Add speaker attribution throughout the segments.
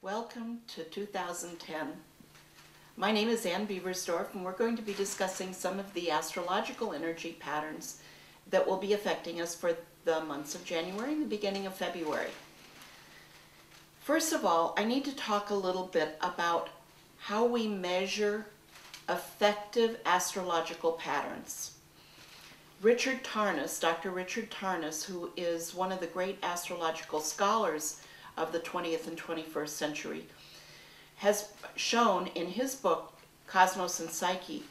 Speaker 1: Welcome to 2010. My name is Anne Beversdorf, and we're going to be discussing some of the astrological energy patterns that will be affecting us for the months of January and the beginning of February. First of all, I need to talk a little bit about how we measure effective astrological patterns. Dr. Richard Tarnas, who is one of the great astrological scholars of the 20th and 21st century, has shown in his book, Cosmos and Psyche,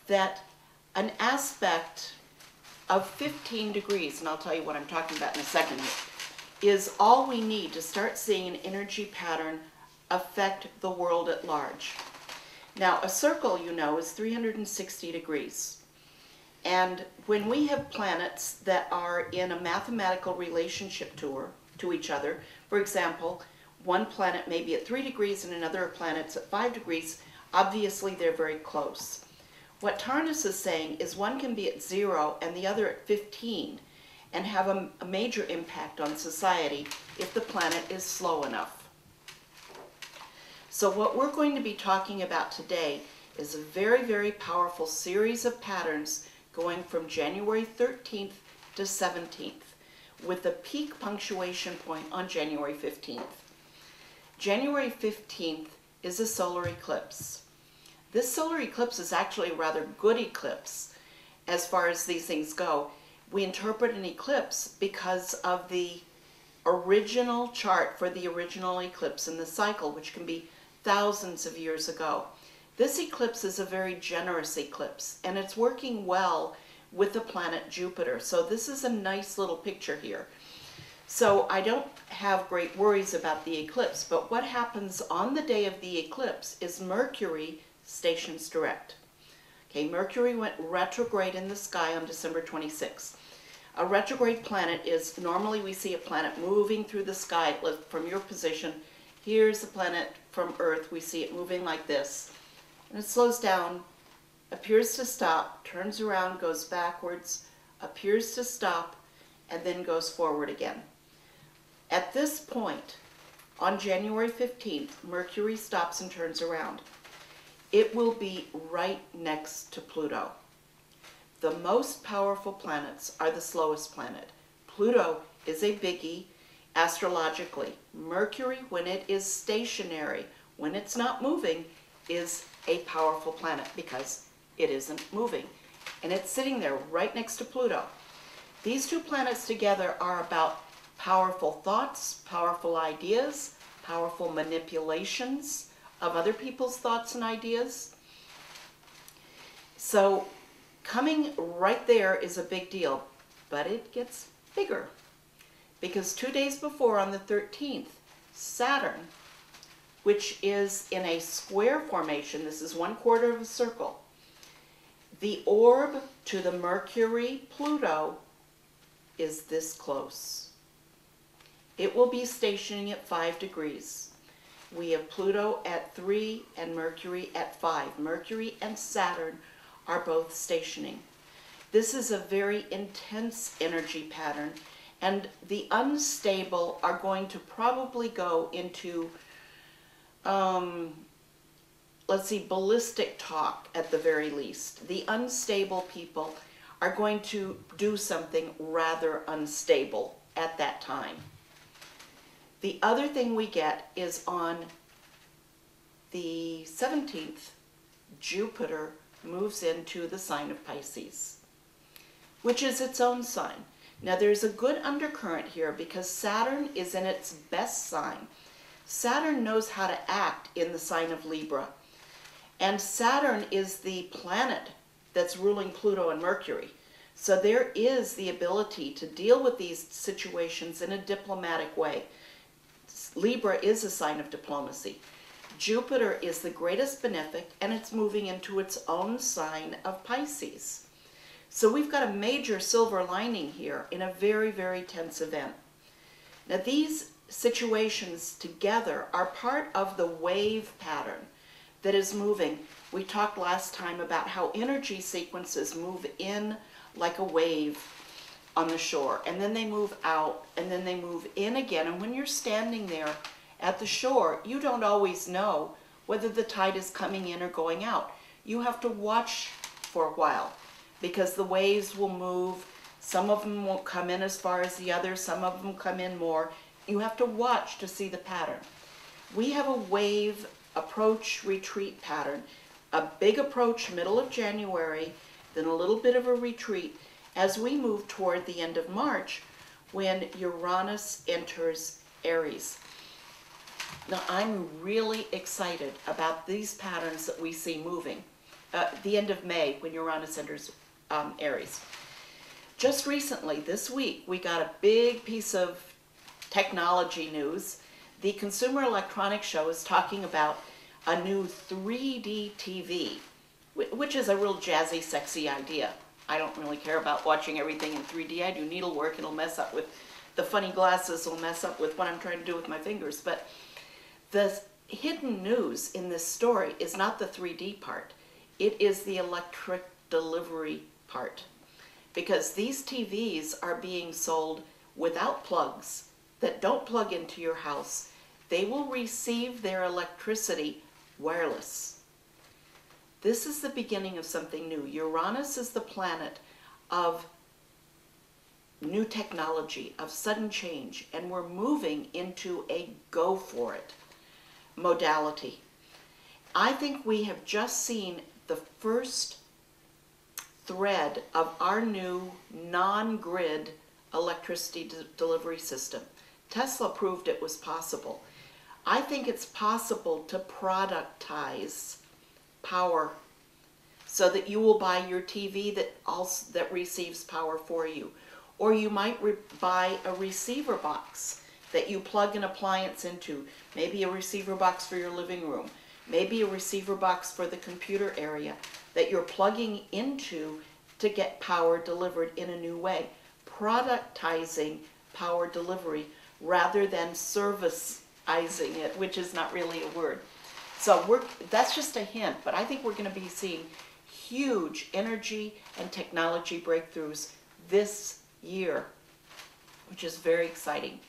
Speaker 1: that an aspect of 15 degrees, and I'll tell you what I'm talking about in a second, is all we need to start seeing an energy pattern affect the world at large. Now, a circle, you know, is 360 degrees. And when we have planets that are in a mathematical relationship to each other, for example, one planet may be at 3 degrees and another planet's at 5 degrees, obviously they're very close. What Tarnas is saying is one can be at 0 and the other at 15 and have a major impact on society if the planet is slow enough. So what we're going to be talking about today is a very, very powerful series of patterns going from January 13th to 17th, with the peak punctuation point on January 15th. January 15th is a solar eclipse. This solar eclipse is actually a rather good eclipse as far as these things go. We interpret an eclipse because of the original chart for the original eclipse in the cycle, which can be thousands of years ago. This eclipse is a very generous eclipse, and it's working well with the planet Jupiter. So this is a nice little picture here. So I don't have great worries about the eclipse, but what happens on the day of the eclipse is Mercury stations direct. Okay, Mercury went retrograde in the sky on December 26th. A retrograde planet is, normally we see a planet moving through the sky from your position. Here's the planet from Earth. We see it moving like this. And it slows down, appears to stop, turns around, goes backwards, appears to stop, and then goes forward again. At this point, on January 15th, Mercury stops and turns around. It will be right next to Pluto. The most powerful planets are the slowest planet. Pluto is a biggie astrologically. Mercury, when it is stationary, when it's not moving, is a powerful planet because it isn't moving. And it's sitting there right next to Pluto. These two planets together are about powerful thoughts, powerful ideas, powerful manipulations of other people's thoughts and ideas. So coming right there is a big deal, but it gets bigger because 2 days before, on the 13th, Saturn, which is in a square formation, this is 1/4 of a circle, the orb to the Mercury-Pluto is this close. It will be stationing at 5 degrees. We have Pluto at 3 and Mercury at 5. Mercury and Saturn are both stationing. This is a very intense energy pattern, and the unstable are going to probably go into let's see, ballistic talk at the very least. The unstable people are going to do something rather unstable at that time. The other thing we get is on the 17th, Jupiter moves into the sign of Pisces, which is its own sign. Now there's a good undercurrent here because Saturn is in its best sign. Saturn knows how to act in the sign of Libra. And Saturn is the planet that's ruling Pluto and Mercury. So there is the ability to deal with these situations in a diplomatic way. Libra is a sign of diplomacy. Jupiter is the greatest benefic, and it's moving into its own sign of Pisces. So we've got a major silver lining here in a very, very tense event. Now these situations together are part of the wave pattern that is moving. We talked last time about how energy sequences move in like a wave on the shore, and then they move out, and then they move in again. And when you're standing there at the shore, you don't always know whether the tide is coming in or going out. You have to watch for a while because the waves will move. Some of them won't come in as far as the others. Some of them come in more. You have to watch to see the pattern. We have a wave approach retreat pattern. A big approach middle of January, then a little bit of a retreat as we move toward the end of March when Uranus enters Aries. Now, I'm really excited about these patterns that we see moving. The end of May, when Uranus enters Aries. Just recently, this week, we got a big piece of technology news. The Consumer Electronics Show is talking about a new 3D TV, which is a real jazzy, sexy idea. I don't really care about watching everything in 3D. I do needlework. It'll mess up with the funny glasses, will mess up with what I'm trying to do with my fingers. But the hidden news in this story is not the 3D part. It is the electric delivery part. Because these TVs are being sold without plugs that don't plug into your house. They will receive their electricity wireless. This is the beginning of something new. Uranus is the planet of new technology, of sudden change, and we're moving into a go for it modality. I think we have just seen the first thread of our new non-grid electricity delivery system. Tesla proved it was possible. I think it's possible to productize power so that you will buy your TV that receives power for you. Or you might buy a receiver box that you plug an appliance into. Maybe a receiver box for your living room. Maybe a receiver box for the computer area that you're plugging into to get power delivered in a new way. Productizing power delivery rather than serviceizing it, which is not really a word. So that's just a hint, but I think we're going to be seeing huge energy and technology breakthroughs this year, which is very exciting.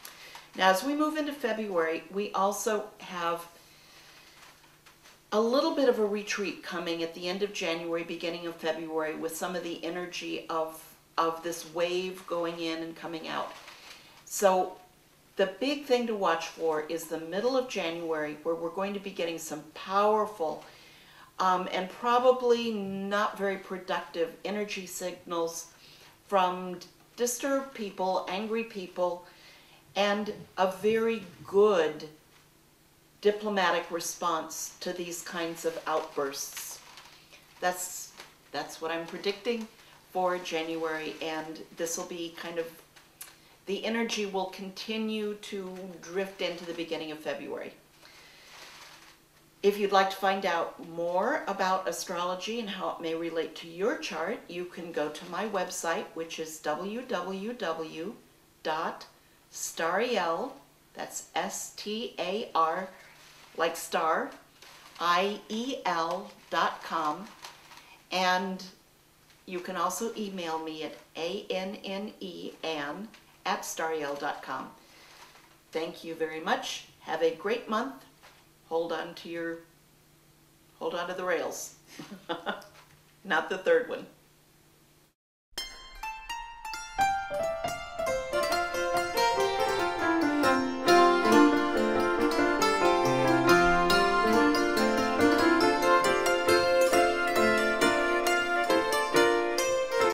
Speaker 1: Now, as we move into February, we also have a little bit of a retreat coming at the end of January, beginning of February, with some of the energy of this wave going in and coming out. So the big thing to watch for is the middle of January, where we're going to be getting some powerful and probably not very productive energy signals from disturbed people, angry people, and a very good diplomatic response to these kinds of outbursts. That's what I'm predicting for January, and this will be kind of, the energy will continue to drift into the beginning of February. If you'd like to find out more about astrology and how it may relate to your chart, you can go to my website, which is www.stariel, that's S-T-A-R, like star, IEL.com, and you can also email me at Anne@stariel.com. Thank you very much. Have a great month. Hold on to the rails. Not the third one.